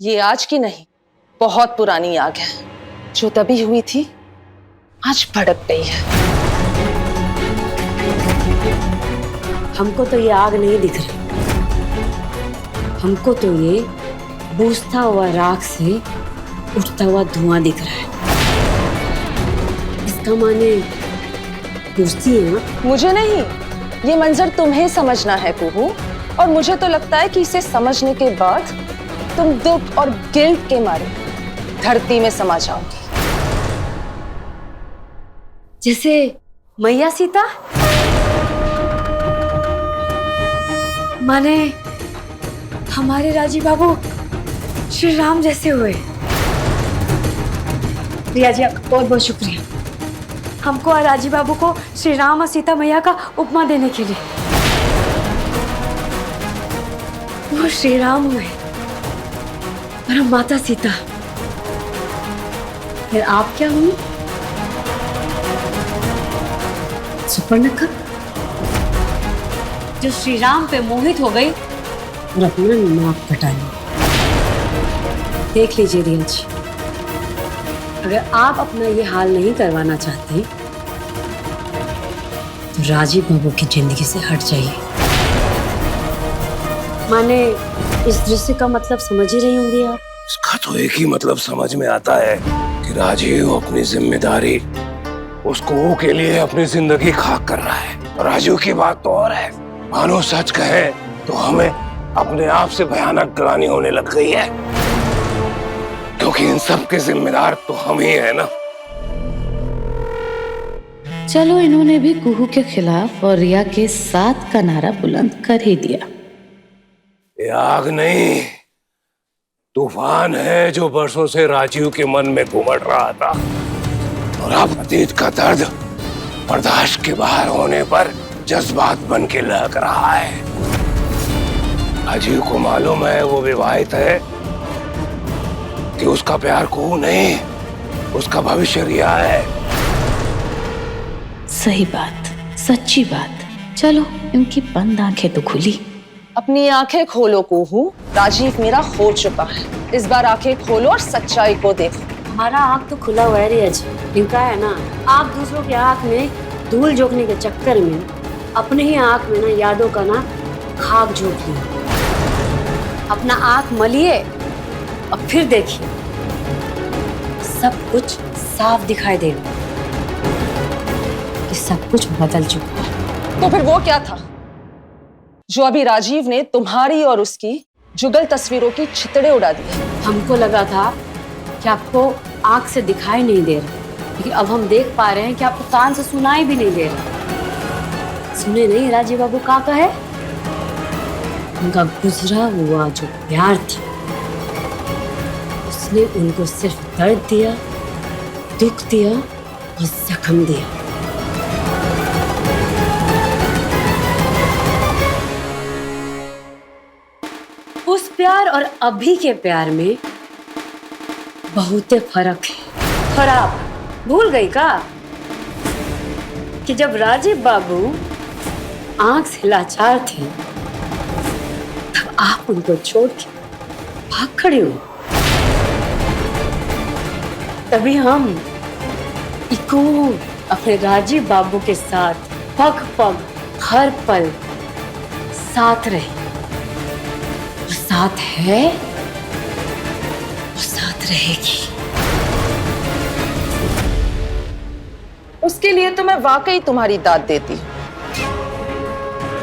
ये आज की नहीं, बहुत पुरानी आग है, जो तभी हुई थी आज भड़क गई है। हमको तो ये आग नहीं दिख रही, हमको तो ये बूझता हुआ राख से उठता हुआ धुआं दिख रहा है। इसका माने कुर्सियां? मुझे नहीं, ये मंजर तुम्हें समझना है कुहू, और मुझे तो लगता है कि इसे समझने के बाद तुम दुख और गिल्ट के मारे धरती में समा जाओगी। जैसे मैया सीता, माने हमारे राजी बाबू श्री राम जैसे हुए। रिया जी, आपका बहुत बहुत शुक्रिया हमको और राजी बाबू को श्री राम और सीता मैया का उपमा देने के लिए। वो श्री राम हुए और हम माता सीता। फिर आप क्या हुई? सुपर्णखा, जो श्री राम पे मोहित हो गई और अपना नाक कटा लिया। देख लीजिए रिया जी, अगर आप अपना ये हाल नहीं करवाना चाहते तो राजीव बाबू की जिंदगी से हट जाइए। माने इस दृश्य का मतलब समझ ही रही होंगी आप। इसका तो एक ही मतलब समझ में आता है कि राजीव अपनी जिम्मेदारी उसको के लिए अपनी जिंदगी खाक कर रहा है। राजीव की बात तो और है, मानो सच कहे तो हमें अपने आप से भयानक ग्लानि होने लग गई है, क्योंकि इन सब के जिम्मेदार तो हम ही है ना। चलो, इन्होंने भी कुहू के खिलाफ और रिया के साथ का नारा बुलंद कर ही दिया। ये आग नहीं, तूफान है जो बरसों से राजीव के मन में घुमड़ रहा था, और अब अतीत का दर्द बर्दाश्त के बाहर होने पर जज्बात बन के लहक रहा है। राजीव को मालूम है वो विवाहित है, कि उसका प्यार को नहीं, उसका भविष्य रिया है। सही बात, सच्ची बात। चलो, इनकी बंद आंखें तो खुली। अपनी आंखें खोलो कुहू, राजीव मेरा हो चुका है। इस बार आंखें खोलो और सच्चाई को देखो। हमारा आँख तो खुला हुआ है रिया जी, इनका है ना, आप दूसरों की आँख में धूल झोंकने के चक्कर में अपने ही आँख में ना यादों का ना खाक झोंक लिया। अपना आँख मलिए और फिर देखिए, सब कुछ साफ दिखाई देगा कि सब कुछ बदल चुका है। तो फिर वो क्या था जो अभी राजीव ने तुम्हारी और उसकी जुगल तस्वीरों की छितड़े उड़ा दी? हमको लगा था कि आपको आँख से दिखाई नहीं दे रहा, लेकिन अब हम देख पा रहे हैं कि आपको कान से सुनाई भी नहीं दे रहा। सुने नहीं राजीव बाबू का है? उनका गुजरा हुआ जो प्यार था, उसने उनको सिर्फ दर्द दिया, दुख दिया और जख्म दिया। उस प्यार और अभी के प्यार में बहुत फर्क है। और आप भूल गई का कि जब राजीव बाबू आंख से लाचार थे तब आप उनको छोड़ के भाग खड़े हो। तभी हम इको अपने राजीव बाबू के साथ पग पग हर पल साथ रहे। वो साथ है, वो साथ रहेगी। उसके लिए तो मैं वाकई तुम्हारी दाद देती हूँ,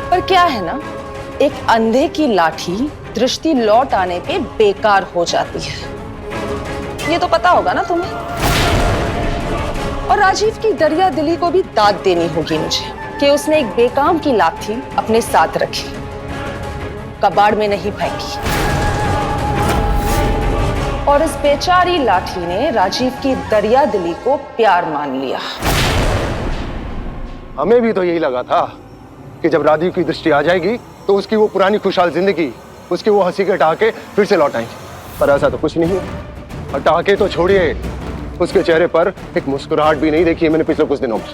पर क्या है ना, एक अंधे की लाठी दृष्टि लौट आने पे बेकार हो जाती है। ये तो पता होगा ना तुम्हें। और राजीव की दरिया दिली को भी दाद देनी होगी मुझे कि उसने एक बेकाम की लाठी अपने साथ रखी, कबाड़ में नहीं फेंकी। और इस बेचारी लाठी ने राजीव की दरिया दिली को प्यार मान लिया। हमें भी तो यही लगा था कि जब राजीव की दृष्टि आ जाएगी तो उसकी वो पुरानी खुशहाल जिंदगी, उसकी वो हंसी के ठहाके फिर से लौट आएंगे, पर ऐसा तो कुछ नहीं हुआ। ठहाके तो छोड़िए, उसके चेहरे पर एक मुस्कुराहट भी नहीं देखी है मैंने पिछले कुछ दिनों में।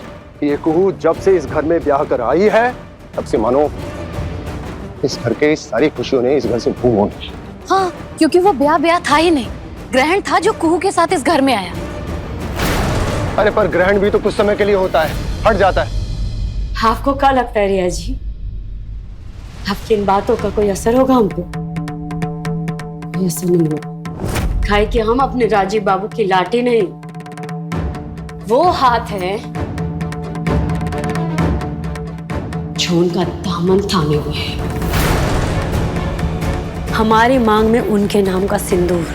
ये कुहू जब से इस घर में ब्याह कर आई है तब से मानो इस घर के सारी खुशियों ने इस घर से भूल होनी। हाँ, क्योंकि वो ब्याह ब्याह था ही नहीं, ग्रहण था जो कुहू के साथ इस घर में आया। अरे पर ग्रहण भी तो कुछ समय के लिए होता है, हट जाता है। आपको क्या लगता है रिया जी, आपकी इन बातों का कोई असर होगा हम पे? कोई असर नहीं होगा, काहे कि हम अपने राजीव बाबू की लाठी नहीं, वो हाथ है जो उनका दामन थामे हुए है। हमारी मांग में उनके नाम का सिंदूर,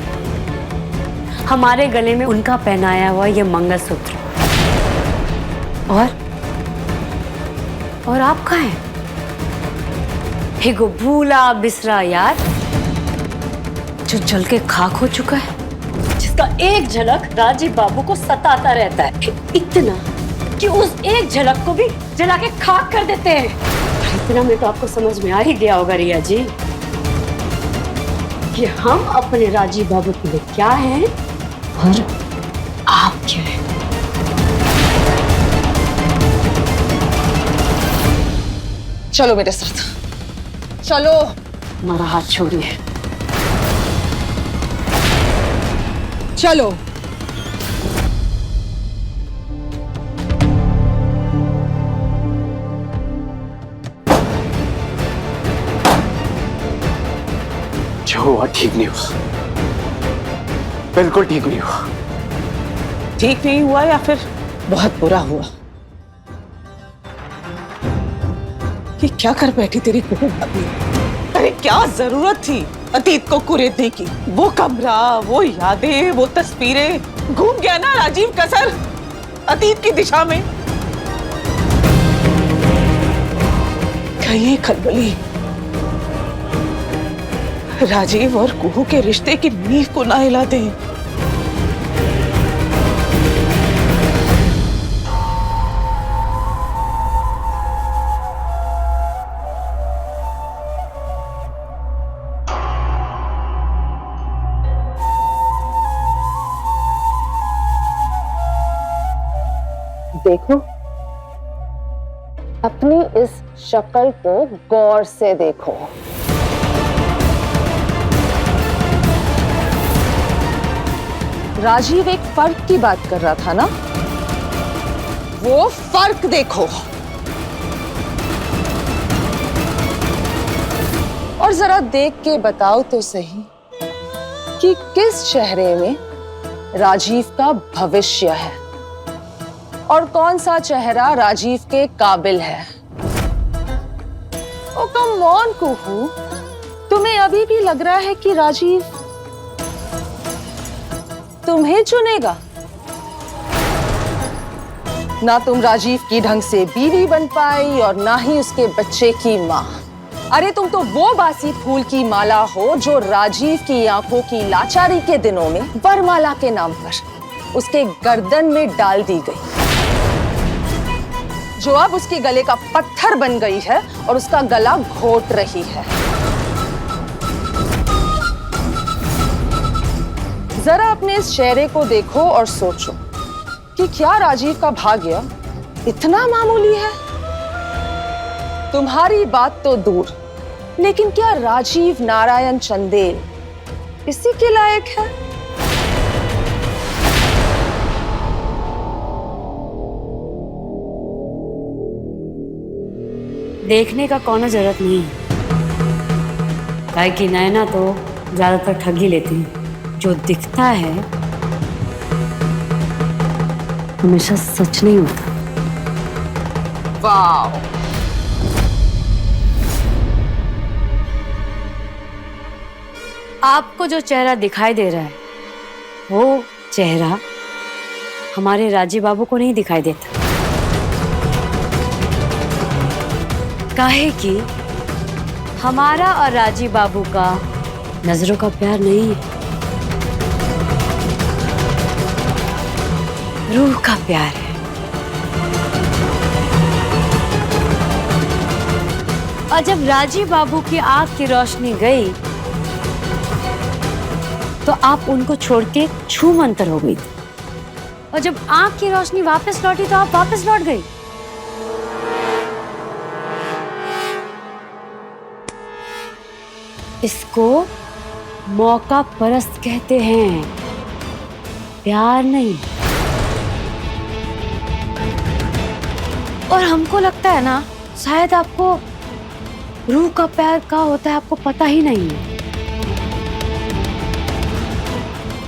हमारे गले में उनका पहनाया हुआ ये मंगलसूत्र, और आपका है एगो भूला बिसरा यार जो जल के खाक हो चुका है, जिसका एक झलक राजीव बाबू को सताता रहता है, इतना कि उस एक झलक को भी जला के खाक कर देते हैं। इतना में तो आपको समझ में आ ही गया होगा रिया जी कि हम अपने राजीव बाबू के लिए क्या हैं और आप क्या हैं। चलो मेरे साथ, चलो। हमारा हाथ छोड़िए। चलो। जो हुआ ठीक नहीं हुआ, बिल्कुल ठीक नहीं हुआ। ठीक नहीं हुआ या फिर बहुत बुरा हुआ? ये क्या कर बैठी तेरी बहू भाभी? अरे क्या जरूरत थी अतीत को कुरेदने की? वो कमरा, वो यादें, वो तस्वीरें, घूम गया ना राजीव का सर अतीत की दिशा में। कहीं खलबली राजीव और कुहू के रिश्ते की नींव को ना हिला दे। देखो, अपनी इस शक्ल को गौर से देखो। राजीव एक फर्क की बात कर रहा था ना, वो फर्क देखो। और जरा देख के बताओ तो सही कि किस चेहरे में राजीव का भविष्य है और कौन सा चेहरा राजीव के काबिल है। ओ कम ऑन कुहू, तुम्हें अभी भी लग रहा है कि राजीव तुम्हें चुनेगा? ना तुम राजीव की ढंग से बीवी बन पाई और ना ही उसके बच्चे की मां। अरे तुम तो वो बासी फूल की माला हो जो राजीव की आंखों की लाचारी के दिनों में वरमाला के नाम पर उसके गर्दन में डाल दी गई, जो अब उसके गले का पत्थर बन गई है और उसका गला घोट रही है। जरा अपने इस चेहरे को देखो और सोचो कि क्या राजीव का भाग्य इतना मामूली है? तुम्हारी बात तो दूर, लेकिन क्या राजीव नारायण चंदेल इसी के लायक है? देखने का कोनो जरूरत नहीं है, काहे कि नैना तो ज्यादातर ठग ही लेती है। जो दिखता है हमेशा सच नहीं होता। वाह, आपको जो चेहरा दिखाई दे रहा है वो चेहरा हमारे राजीव बाबू को नहीं दिखाई देता, काहे कि हमारा और राजीव बाबू का नजरों का प्यार नहीं है, रूह का प्यार है। और जब राजीव बाबू की आंख की रोशनी गई तो आप उनको छोड़ के छू मंतर हो गई थी, और जब आंख की रोशनी वापस लौटी तो आप वापस लौट गई। इसको मौका परस्त कहते हैं, प्यार नहीं। और हमको लगता है ना, शायद आपको रूह का प्यार क्या होता है आपको पता ही नहीं है।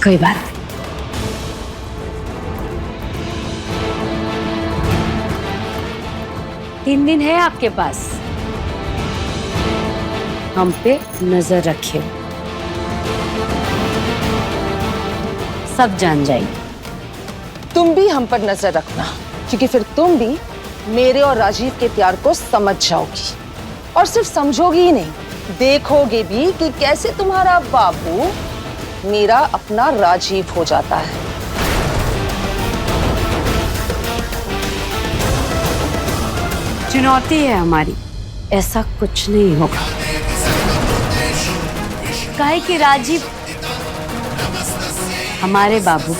कोई बात नहीं। तीन दिन है आपके पास, हम पे नजर रखिए, सब जान जाएंगे। तुम भी हम पर नजर रखना, क्योंकि फिर तुम भी मेरे और राजीव के प्यार को समझ जाओगी। और सिर्फ समझोगी ही नहीं, देखोगे भी कि कैसे तुम्हारा बाबू मेरा अपना राजीव हो जाता है। चुनौती है हमारी, ऐसा कुछ नहीं होगा। काहे कि राजीव हमारे बाबू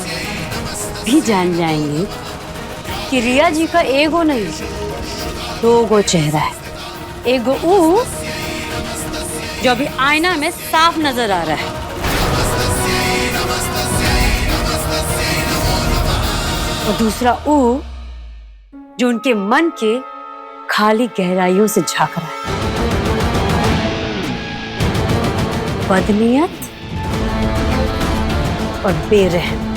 भी जान जाएंगे कि रिया जी का एगो नहीं, दो गो चेहरा है। एगो ऊ जो अभी आईना में साफ नजर आ रहा है, और दूसरा ऊ जो उनके मन के खाली गहराइयों से झांक रहा है। बदनीयत और बेरहम।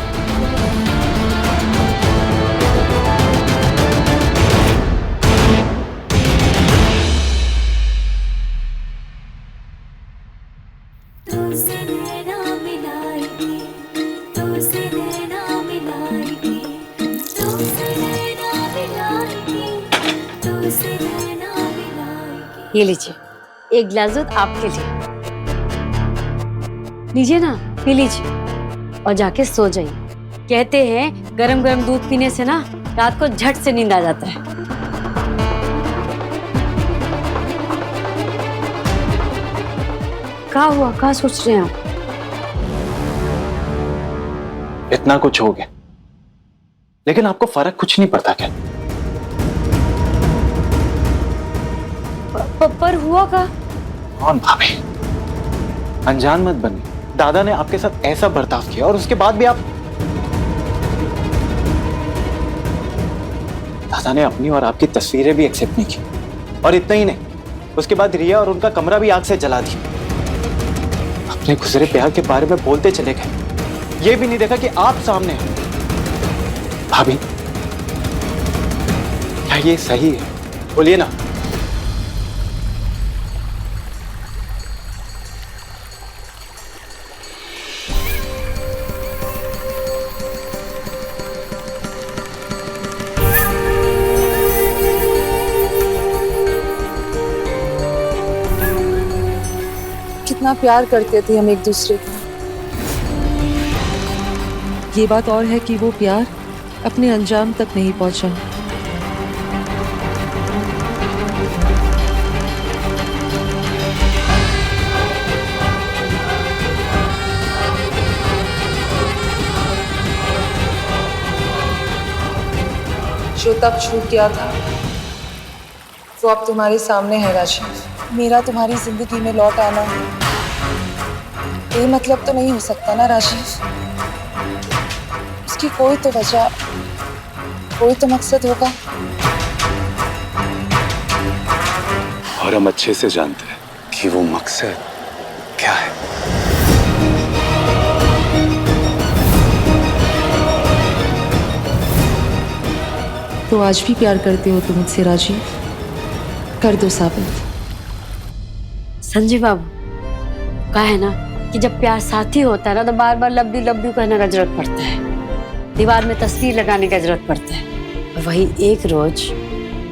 ये लीजिए, एक गिलास दूध आपके लिए, लीजिए ना, पी लीजिए और जाके सो जाइए। कहते हैं गरम गरम दूध पीने से ना रात को झट से नींद आ जाता है। क्या हुआ, क्या सोच रहे हैं आप? इतना कुछ हो गया, लेकिन आपको फर्क कुछ नहीं पड़ता क्या? पर हुआ का? कौन भाभी? अनजान मत बनिए। दादा ने आपके साथ ऐसा बर्ताव किया और उसके बाद भी आप... दादा ने अपनी और आपकी तस्वीरें भी एक्सेप्ट नहीं की, और इतना ही नहीं, उसके बाद रिया और उनका कमरा भी आग से जला दिया। अपने गुजरे प्यार के बारे में बोलते चले गए, ये भी नहीं देखा कि आप सामने हैं। भाभी, क्या ये सही है? बोलिए ना। कितना प्यार करते थे हम एक दूसरे को। ये बात और है कि वो प्यार अपने अंजाम तक नहीं पहुंचा। जो तब छूट गया था वो अब तुम्हारे सामने है राजीव। मेरा तुम्हारी जिंदगी में लौट आना ये मतलब तो नहीं हो सकता ना राजीव। उसकी कोई तो वजह, कोई तो मकसद होगा। और हम अच्छे से जानते हैं कि वो मकसद क्या है। तो आज भी प्यार करते हो तुम मुझसे राजीव? कर दो साबित। संजय बाबू, कहा है ना कि जब प्यार साथी होता है ना तो बार बार लव यू कहने का जरूरत पड़ता है, दीवार में तस्वीर लगाने का जरूरत पड़ता है। और वही एक रोज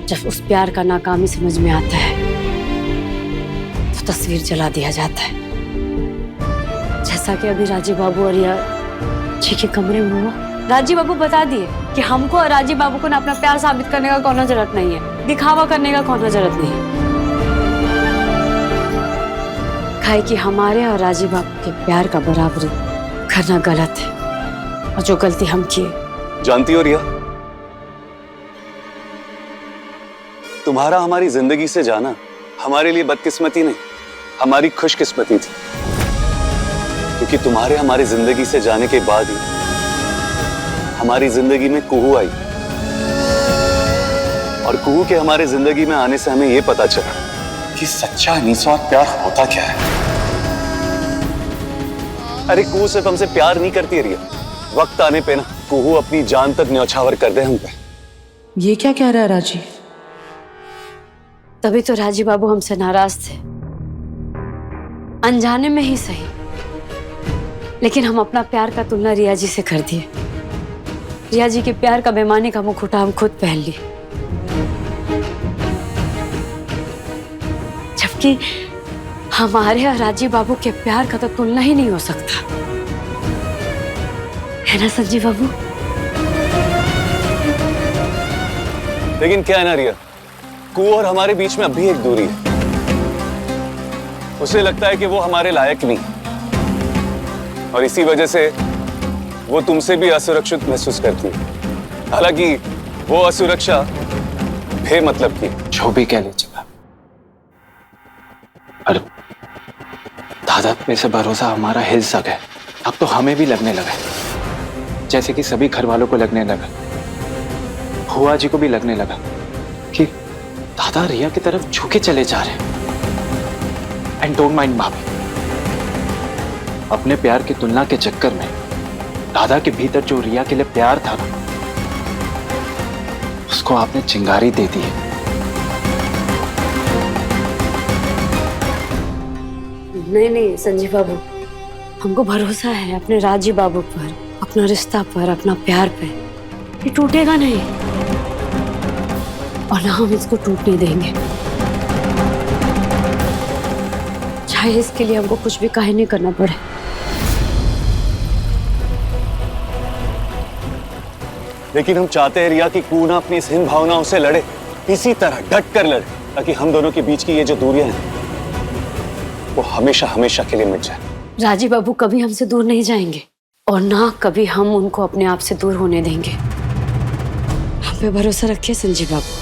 जब उस प्यार का नाकामी समझ में आता है तो तस्वीर जला दिया जाता है, जैसा कि अभी राजीव बाबू और रिया जी के कमरे में हुआ। राजीव बाबू बता दिए कि हमको और राजीव बाबू को ना अपना प्यार साबित करने का कोई जरूरत नहीं है, दिखावा करने का कोई जरूरत नहीं है। काहे कि हमारे और राजीव बाबू के प्यार का बराबरी करना गलत है, और जो गलती हम किए। जानती हो रिया, तुम्हारा हमारी जिंदगी से जाना हमारे लिए बदकिस्मती नहीं, हमारी खुशकिस्मती थी। क्योंकि तुम्हारे हमारी जिंदगी से जाने के बाद ही हमारी जिंदगी में कुहू आई, और कुहू के हमारे जिंदगी में आने से हमें यह पता चला कि सच्चा निस्वार्थ प्यार होता क्या है। अरे कुहू सिर्फ हमसे प्यार नहीं करती रिया, वक्त आने पे ना कुहू अपनी जान तक न्यौछावर कर दे हम पे। ये क्या कह रहा है राजी? तभी तो राजी बाबू हमसे नाराज थे, अनजाने में ही सही, लेकिन हम अपना प्यार का तुलना रिया जी से कर दिए। रिया जी के प्यार का बेईमानी का मुखौटा हम खुद पहन लिए, जबकि हमारे और राजी बाबू के प्यार का तो तुलना ही नहीं हो सकता, है ना संजीव बाबू? लेकिन क्या है ना रिया, कुहू और हमारे बीच में अभी एक दूरी है। उसे लगता है कि वो हमारे लायक नहीं, और इसी वजह से वो तुमसे भी असुरक्षित महसूस करती है। हालांकि वो असुरक्षा बेमतलब की। जो भी कह लीजिए आप, पर दादा पे से भरोसा हमारा हिल सा गया। अब तो हमें भी लगने लगा, जैसे कि सभी घर वालों को लगने लगा, हुआ जी को भी लगने लगा कि दादा रिया की तरफ झुके चले जा रहे हैं। एंड डोंट माइंड भाभी, अपने प्यार की तुलना के चक्कर में दादा के भीतर जो रिया के लिए प्यार था ना, उसको आपने चिंगारी दे दी है। नहीं संजीव बाबू, हमको भरोसा है अपने राजी बाबू पर, अपना रिश्ता पर, अपना प्यार पे। ये टूटेगा नहीं, और ना हम इसको टूटने देंगे, चाहे इसके लिए हमको कुछ भी काहे नहीं करना पड़े। लेकिन हम चाहते हैं रिया की कुहू ना अपनी इस हीन भावनाओं से लड़े, इसी तरह डट कर लड़े, ताकि हम दोनों के बीच की ये जो दूरियां हैं वो हमेशा हमेशा के लिए मिट जाए। राजी बाबू कभी हमसे दूर नहीं जाएंगे, और ना कभी हम उनको अपने आप से दूर होने देंगे। हम पे भरोसा रखिए संजीव बाबू।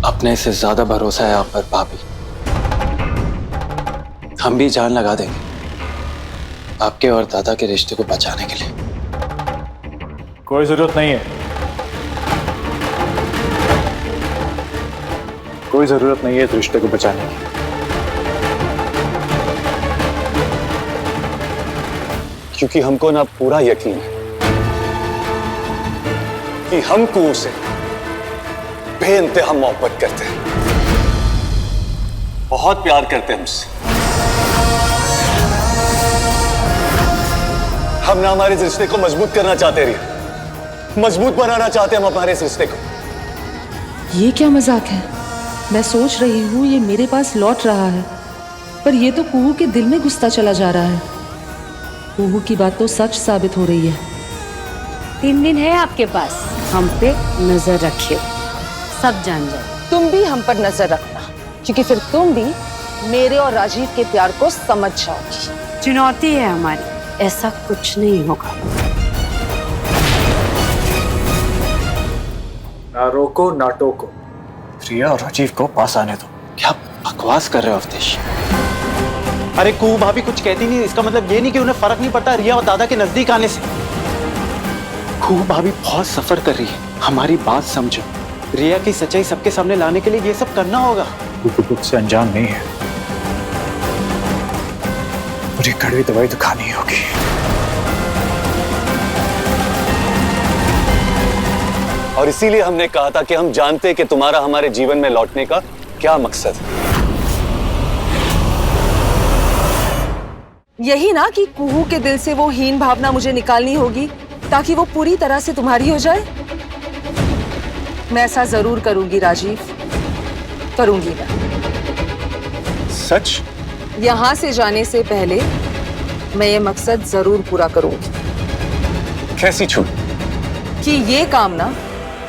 अपने से ज्यादा भरोसा है आप पर भाभी। हम भी जान लगा देंगे आपके और दादा के रिश्ते को बचाने के लिए। कोई जरूरत नहीं है, कोई जरूरत नहीं है इस रिश्ते को बचाने की। क्योंकि हमको ना पूरा यकीन है कि हम कुहू से बेइंतहा मोहब्बत करते हैं, बहुत प्यार करते हैं हमसे। हम ना हमारे इस रिश्ते को मजबूत करना चाहते रहिए, मजबूत बनाना चाहते हैं हम हमारे इस रिश्ते को। ये क्या मजाक है? मैं सोच रही हूँ ये मेरे पास लौट रहा है, पर ये तो कुहू के दिल में घुसता चला जा रहा है। कुहू की बात तो सच साबित हो रही है। 3 दिन है आपके पास, हम पे नजर रखिए, सब जान जाए। तुम भी हम पर नजर रखना, क्योंकि फिर तुम भी मेरे और राजीव के प्यार को समझ जाओगी। चुनौती है हमारी, ऐसा कुछ नहीं होगा। ना रोको ना टोको, रिया और राजीव को पास आने दो। क्या बकवास कर रहे हो अवधेश? अरे कुहू भाभी कुछ कहती नहीं, इसका मतलब ये नहीं कि उन्हें फर्क नहीं पड़ता रिया और दादा के नजदीक आने से। कुहू भाभी बहुत सफर कर रही है, हमारी बात समझो। रिया की सच्चाई सबके सामने लाने के लिए ये सब करना होगा। तू कुछ से अनजान नहीं है, मुझे कड़वी दवाई तो खानी होगी। और इसीलिए हमने कहा था कि हम जानते हैं कि तुम्हारा हमारे जीवन में लौटने का क्या मकसद है। यही ना कि कुहू के दिल से वो हीन भावना मुझे निकालनी होगी, ताकि वो पूरी तरह से तुम्हारी हो जाए। मैं ऐसा जरूर करूंगी राजीव, करूंगी मैं। सच? यहां से जाने से पहले मैं ये मकसद जरूर पूरा करूंगी। कैसी छूट? कि ये काम ना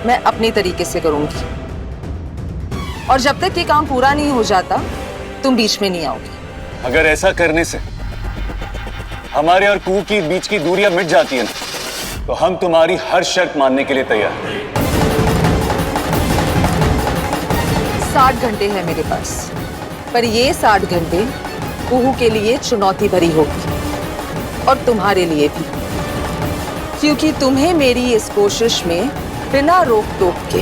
मैं अपने तरीके से करूंगी। और जब तक ये काम पूरा नहीं हो जाता तुम बीच में नहीं आओगे। अगर ऐसा करने से हमारे और कुहू के बीच की दूरियां मिट जाती है ना, तो हम तुम्हारी हर शर्त मानने के लिए तैयार हैं। 60 घंटे है मेरे पास, पर ये 60 घंटे कुहू के लिए चुनौती भरी होगी और तुम्हारे लिए भी, क्योंकि तुम्हें मेरी इस कोशिश में बिना रोक टोक के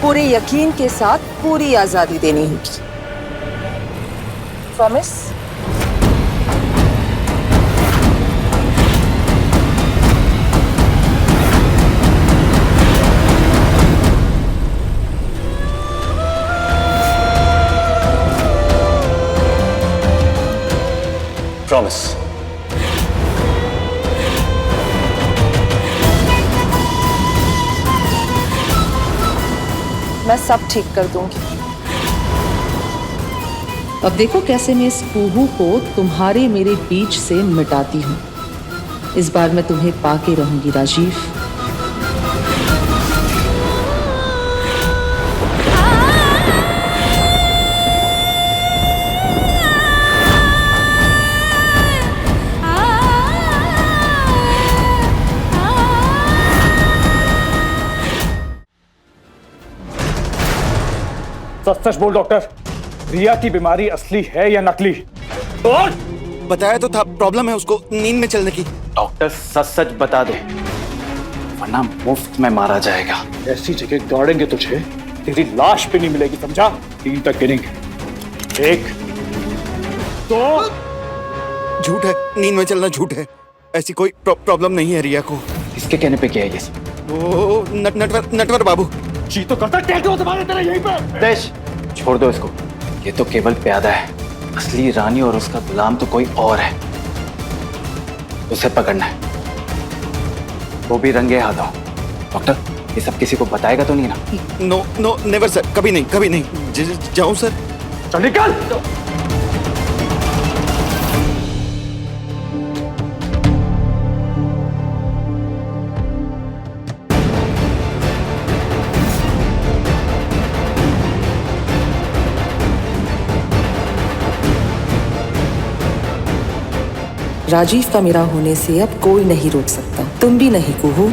पूरे यकीन के साथ पूरी आजादी देनी होगी। प्रॉमिस? प्रॉमिस। मैं सब ठीक कर दूंगी। अब देखो कैसे मैं इस कुहू को तुम्हारे मेरे बीच से मिटाती हूँ। इस बार मैं तुम्हें पाके रहूंगी राजीव। सच सच बोल डॉक्टर, रिया की बीमारी असली है या नकली? बोल। बताया तो था, प्रॉब्लम है उसको नींद में चलने की। डॉक्टर सच सच बता दे, वरना मुफ्त में मारा जाएगा। ऐसी जगह दौड़ेंगे तुझे, तेरी लाश भी नहीं मिलेगी, समझा? 3 तक गिनेंगे। 1 2। झूठ है, नींद में चलना झूठ है। ऐसी कोई प्रॉब्लम नहीं है रिया को। किसके कहने पे किया है ये सब? वो नटवर बाबू। जी तो करता क्या हो तुम्हारे तरह यहीं पे? देश छोड़ दो इसको, ये तो केवल प्यादा है। असली रानी और उसका गुलाम तो कोई और है। उसे पकड़ना है, वो भी रंगे हाथों। डॉक्टर, ये सब किसी को बताएगा तो नहीं ना? नो नेवर सर, कभी नहीं। जाऊं सर? चल निकल। राजीव का मेरा होने से अब कोई नहीं रोक सकता, तुम भी नहीं कुहू।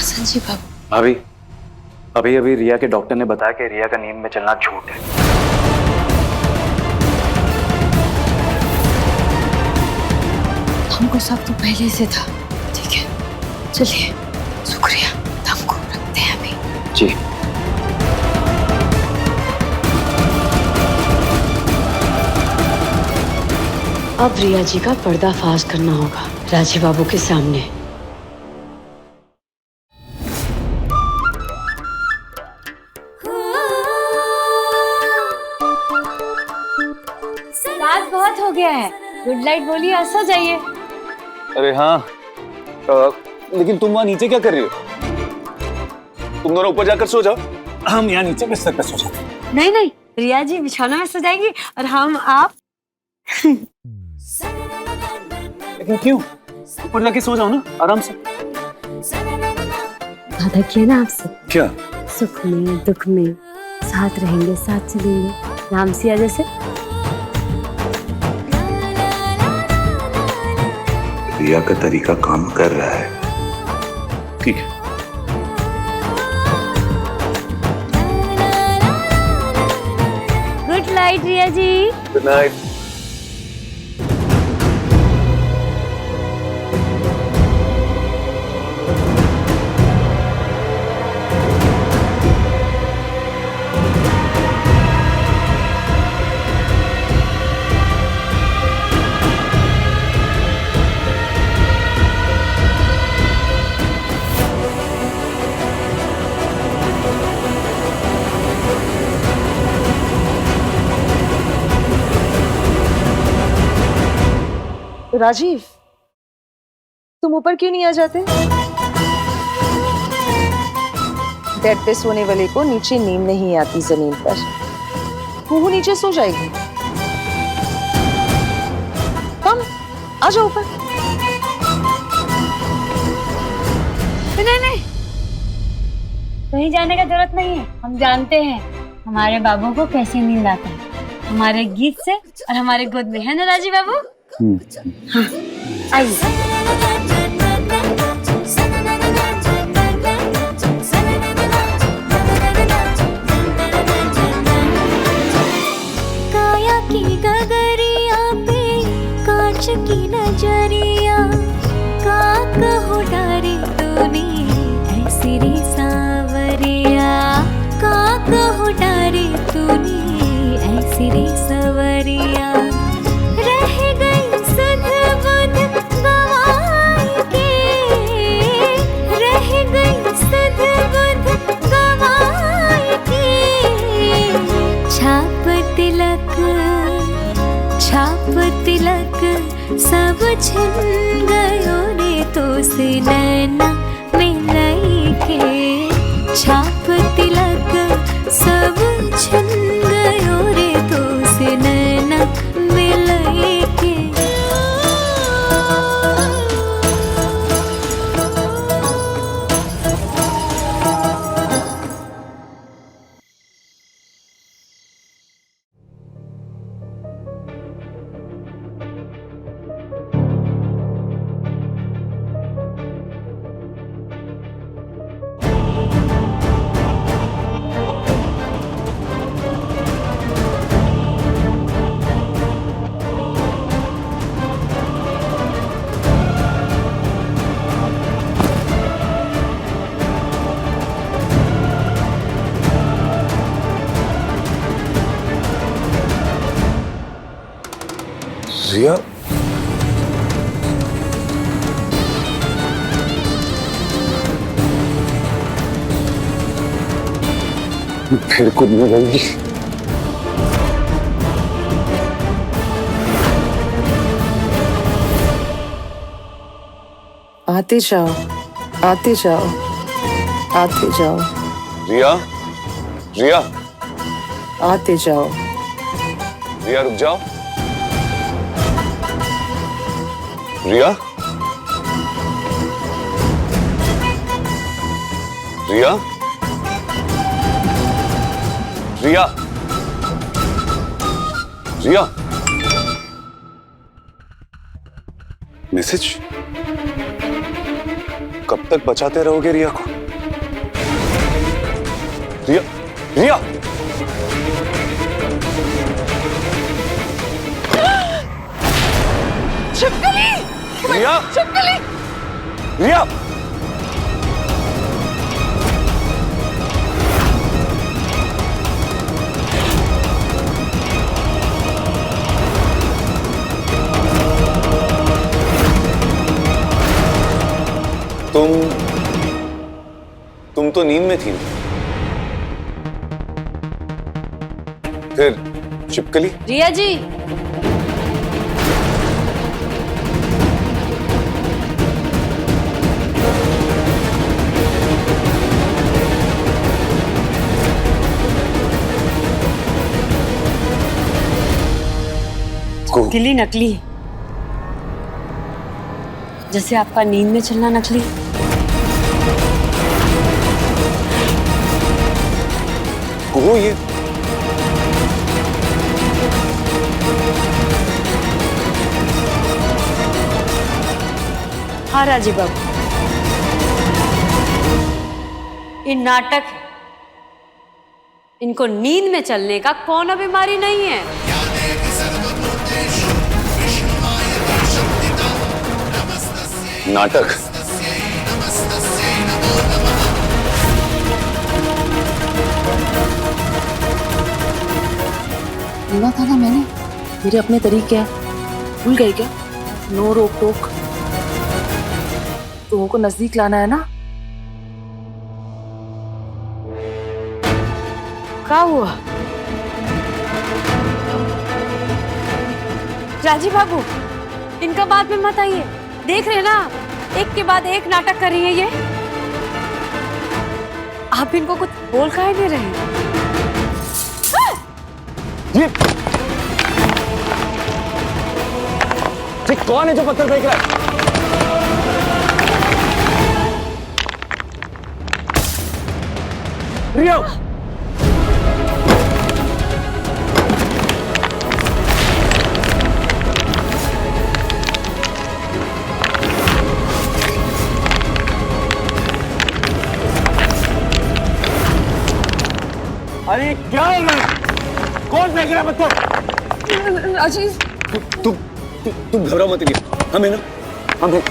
संजीव बाबू। अभी रिया के डॉक्टर ने बताया कि रिया का नींद में चलना झूठ है। हमको सब तो पहले से था। ठीक है, चलिए, शुक्रिया। हमको रखते हैं अभी। जी। अब रिया जी का पर्दाफाश करना होगा राजीव बाबू के सामने। रात बहुत हो गया है, गुड नाइट बोलिए और सो जाइए। अरे हाँ, लेकिन तुम वहां नीचे क्या कर रही हो? तुम दोनों ऊपर जाकर सो जाओ, हम यहाँ नीचे बिस्तर पर सो जाते। नहीं, रिया जी बिछौना में सो जाएंगी और हम आप। लेकिन क्यों? ऊपर जाके सो जाओ ना आराम से। वादा किया ना आपसे, क्या? सुख में दुख में साथ रहेंगे, साथ चलेंगे, राम सिया जैसे। रिया का तरीका काम कर रहा है। ठीक है। Good night Riya ji. Good night. Rajiv, तुम ऊपर क्यों नहीं आ जाते? बेड पे सोने वाले को नीचे नींद नहीं आती जमीन पर। कुहू नीचे सो जाएगी। आ जाओ ऊपर। नहीं नहीं, कहीं जाने का जरूरत नहीं है। हम जानते हैं हमारे बाबू को कैसे नींद आता है, हमारे गीत से और हमारे गोद में, है ना राजीव बाबू? हाँ, आइए। काया की गगरिया पे कांच की नजरिया, का कहो डारे तूने ऐसी रे सावरिया, का कहो डारे तूने ऐसी रे सवरिया। रह गई सुध बुध गवाई के, रह गई सुध बुध गवाई के। छाप तिलक सब छिन गयो रे तो से नैना मिलाई के। छाप तिलक सब छिन गयो रे तो से नैना मिलाई के। रिया, फिर कुछ नहीं होगी। आते जाओ, आते जाओ, आते जाओ। रिया, रिया, आते जाओ। रिया रुक जाओ। रिया, रिया, रिया, रिया। मैसेज? कब तक बचाते रहोगे रिया को? रिया, रिया। छिपकली! रिया! छिपकली! रिया! तुम तो नींद में थी ना? फिर छिपकली? रिया जी, छिपकली नकली है, जैसे आपका नींद में चलना नकली। वो ये हाँ राजीव बाबू, ये नाटक है। इनको नींद में चलने का कौन बीमारी नहीं है। नाटक? बोला था ना मैंने, मेरे अपने तरीके हैं। भूल गई क्या? नो रोक टोक। लोगों को नजदीक लाना है ना। क्या हुआ राजीव बाबू? इनका बात में मत आइए। देख रहे हैं ना, एक के बाद एक नाटक कर रही है ये। आप इनको कुछ बोल काहे नहीं रहे? ये कौन है जो पत्थर फेंक रहा है? रिया! अरे क्या हो रहा है? कौन फेंक रहा है पत्थर? राजीव, तुम घबराओ मत रिया, हम है ना, हम हैं।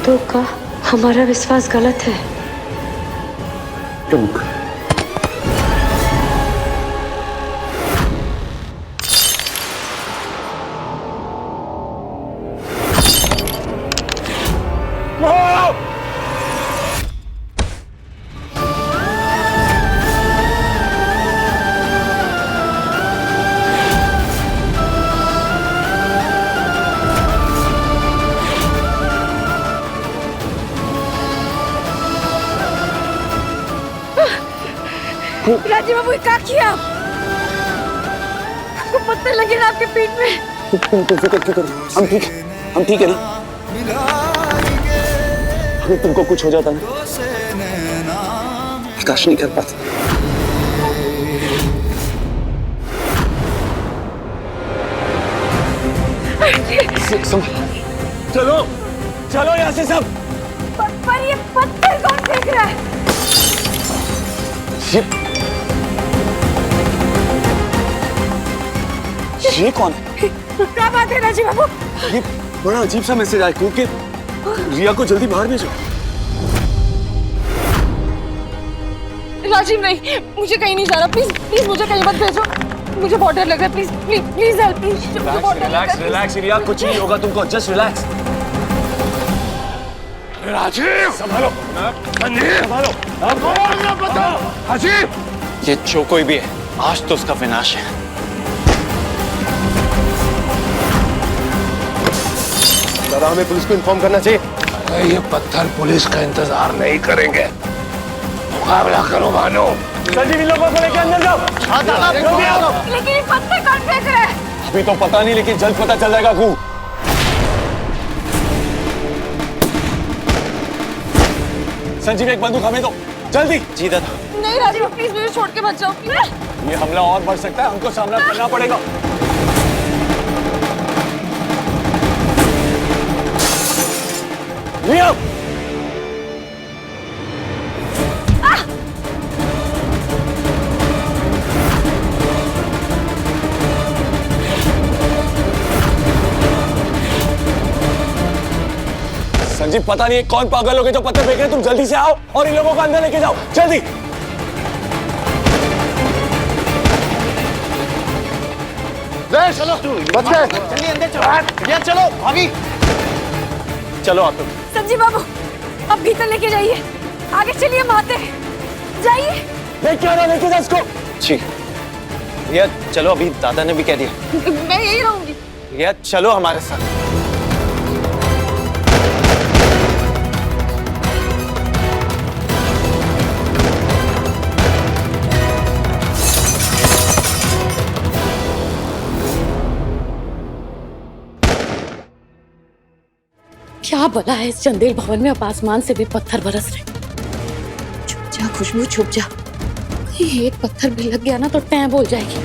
तो का हमारा विश्वास गलत है। तुम राजीव बाबू, क्या किया? आपको पत्थर लगे ना आपके पीठ में। तुम फिक्र क्यों कर? हम ठीक है ना? अगर तुमको कुछ हो जाता ना, बर्दाश्त नहीं कर पाता। चलो चलो यहाँ से सब। पर ये पत्थर कौन फेंक रहा है? ये कौन है? क्या बात है राजीव बाबू? ये बड़ा अजीब सा मैसेज आया क्योंकि रिया को जल्दी बाहर भेजो। राजीव नहीं, मुझे कहीं नहीं जाना। प्लीज प्लीज मुझे कहीं मत भेजो, मुझे बहुत डर लग रहा है। Please please please help me. Relax relax Riya, कुछ नहीं होगा तुमको, जस्ट रिलैक्स। राजीव संभालो संभालो, अब बताओ राजीव। ये जो कोई भी है, आज तो उसका विनाश है। दादा, हमें पुलिस को इन्फॉर्म करना चाहिए। अरे ये पत्थर पुलिस का इंतजार नहीं करेंगे, मुकाबला करो भानु। संजीव, इन लोगों को लेकर अंदर जाओ। लेकिन ये पत्थर कौन फेंक रहा है? अभी तो पता नहीं, लेकिन जल्द पता चल जाएगा। गू संजीव, एक बंदूक हमें दो जल्दी। जी दादा। नहीं राजीव, प्लीज मुझे छोड़ के मत जाओ। ये हमला और बढ़ सकता है, हमको सामना करना पड़ेगा। रिया! संजीव, पता नहीं कौन पागल हो गए जो पत्थर फेंक रहे हैं। तुम जल्दी से आओ और इन लोगों को अंदर लेके जाओ, जल्दी। चलो बच गए। चलिए अंदर चलो। रिया चलो, भाभी चलो आप लोग। संजीव बाबू, अब भीतर लेके जाइए। आगे चलिए, हम आते हैं। जाइए। लेके जा इसको। जी रिया चलो, अभी दादा ने भी कह दिया। मैं यही रहूंगी। रिया चलो हमारे साथ। क्या भला है इस चंदेल भवन में, अब आसमान से भी पत्थर बरस रहे। छुप जा खुशबू, छुप जा। कहीं एक पत्थर भी लग गया ना तो टैं बोल जाएगी।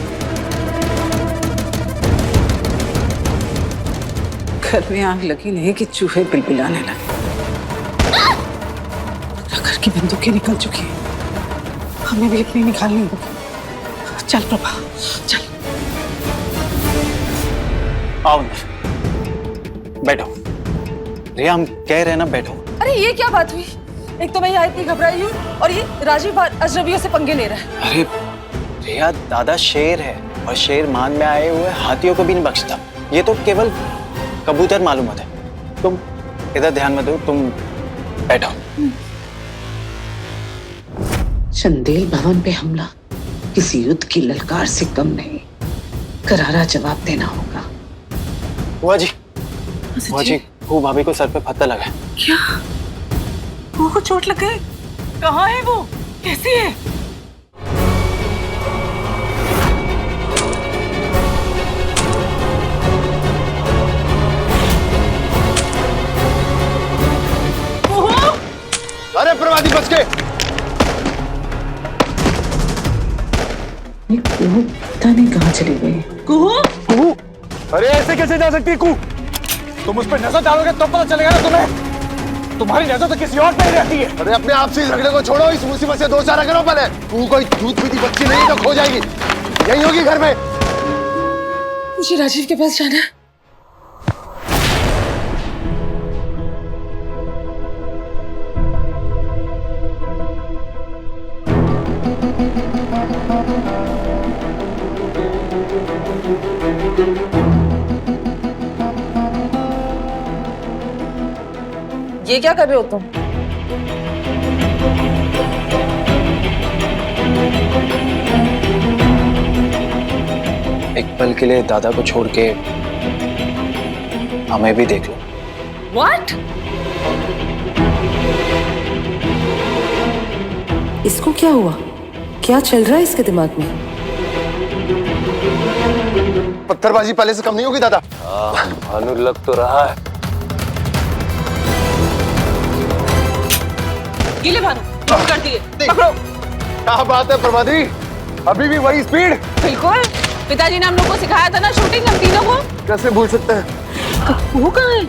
घर में आग लगी नहीं कि चूहे बिलबिलाने लगे। घर की बंदूकें निकल चुकी हैं, हमें भी अपनी निकालनी होगी। चल प्रभा चल। आओ अंदर बैठो। रिया हम कह रहे हैं ना, बैठो। अरे ये क्या बात हुई? एक तो मैं यहाँ इतनी घबराई हूँ और ये राजीव अजनबियों से पंगे ले रहा है। अरे रिया, दादा शेर है और शेर मान में आए हुए हाथियों को भी नहीं बख्शता। ये तो केवल कबूतर मालूम होता है। तुम इधर ध्यान मत दो, तुम बैठो। चंदेल भवन पे हमला किसी युद्ध की ललकार से कम नहीं। करारा जवाब देना होगा। बुआ जी, बुआ जी, वो भाभी को सर पे पत्थर लगा है। क्या? वो चोट लग गई? कहाँ है वो? कैसी है? चली गई। कुहू, अरे ऐसे कैसे जा सकती है कुहू? तुम उस पर नजर डालोगे तब पता चलेगा ना तुम्हें। तुम्हारी नजर तो किसी और पे ही रहती है। अरे अपने आप से इस झगड़े को छोड़ो, इस मुसीबत से दो चारा करो पहले। तू कोई दूध पीती बच्ची नहीं तो खो जाएगी, यही होगी घर में। मुझे राजीव के पास जाना है। ये क्या कर रहे हो तुम? एक पल के लिए दादा को छोड़ के हमें भी देख लो। What? इसको क्या हुआ? क्या चल रहा है इसके दिमाग में? पत्थरबाजी पहले से कम नहीं होगी दादा? भानु लग तो रहा है। गीले भानु, कर दिए। पकड़ो। क्या बात है प्रभादी, अभी भी वही स्पीड? बिल्कुल, पिताजी ने हम लोग को सिखाया था ना शूटिंग, हम तीनों को। कैसे भूल सकते हैं? वो कहाँ है?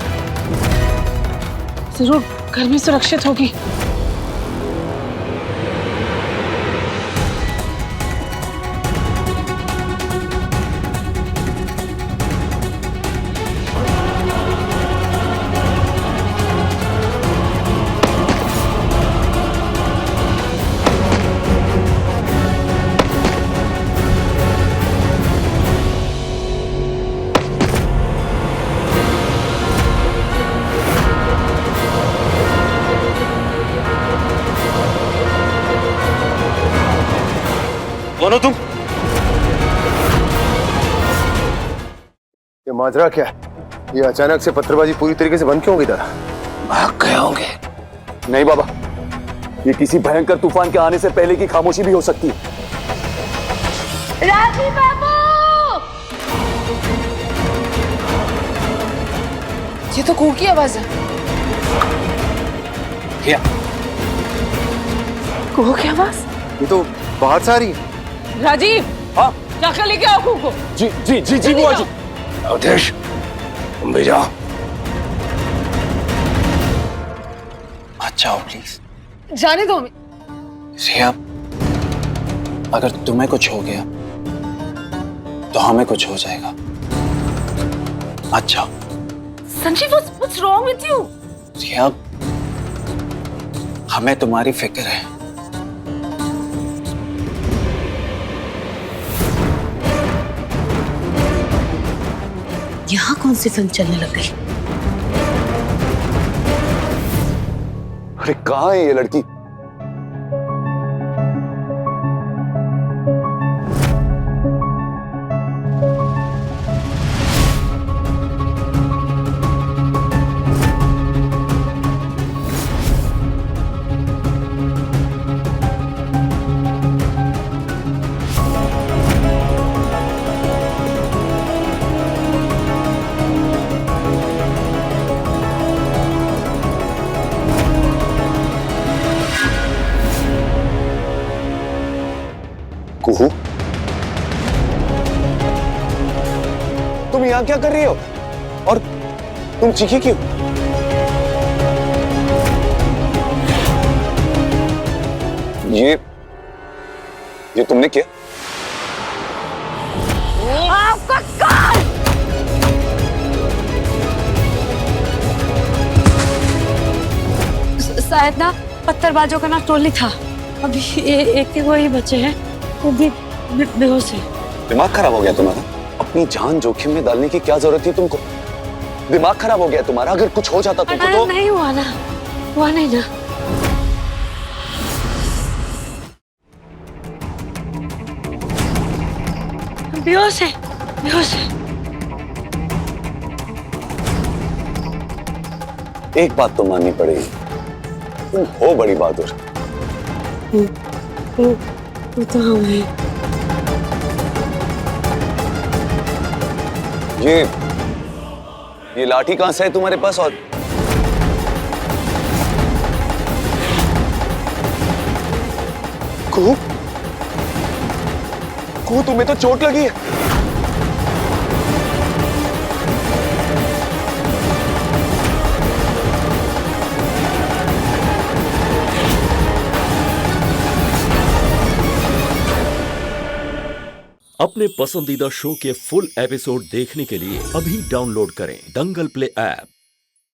जरूर घर में सुरक्षित होगी। कौन हो तुम? ये माजरा क्या है? ये अचानक से पत्थरबाजी पूरी तरीके से बंद क्यों हो गई दादा? भाग गए होंगे। नहीं बाबा, ये किसी भयंकर तूफान के आने से पहले की खामोशी भी हो सकती है। राजीव बाबू! ये तो कुहू की आवाज है। क्या? कुहू की आवाज? ये तो बाहर से आ रही है। राजीव, हाँ जाकर लेके आओ कुहू को। जी जी जी जी बुआ जी। अवधेश, तुम भी जाओ। मत जाओ प्लीज। जाने दो। रिया, अगर तुम्हें कुछ हो गया तो हमें कुछ हो जाएगा। मत जाओ। Sanjeev, what's wrong with you? रिया, हमें तुम्हारी फिक्र है। यहाँ कौन सी फिल्म चलने लग गई? अरे कहाँ है ये लड़की? कुहू, तुम यहाँ क्या कर रही हो? और तुम चीखी क्यों? ये तुमने किया? आपका कान! शायद ना पत्थरबाजों का ना टोली था। अभी एक ही वही बचे हैं, वो भी बेहोश है। दिमाग खराब हो गया तुम्हारा? अपनी जान जोखिम में डालने की क्या जरूरत थी तुमको? दिमाग खराब हो गया तुम्हारा? अगर कुछ हो जाता तुमको तो। नहीं हुआ ना, हुआ नहीं ना। बेहोश है, बेहोश है। एक बात तो माननी पड़ेगी, तुम हो बड़ी बहादुर। वो तो हम हैं। ये लाठी कहां से है तुम्हारे पास? और कुहू, तुम्हें तो चोट लगी है। अपने पसंदीदा शो के फुल एपिसोड देखने के लिए अभी डाउनलोड करें दंगल प्ले ऐप।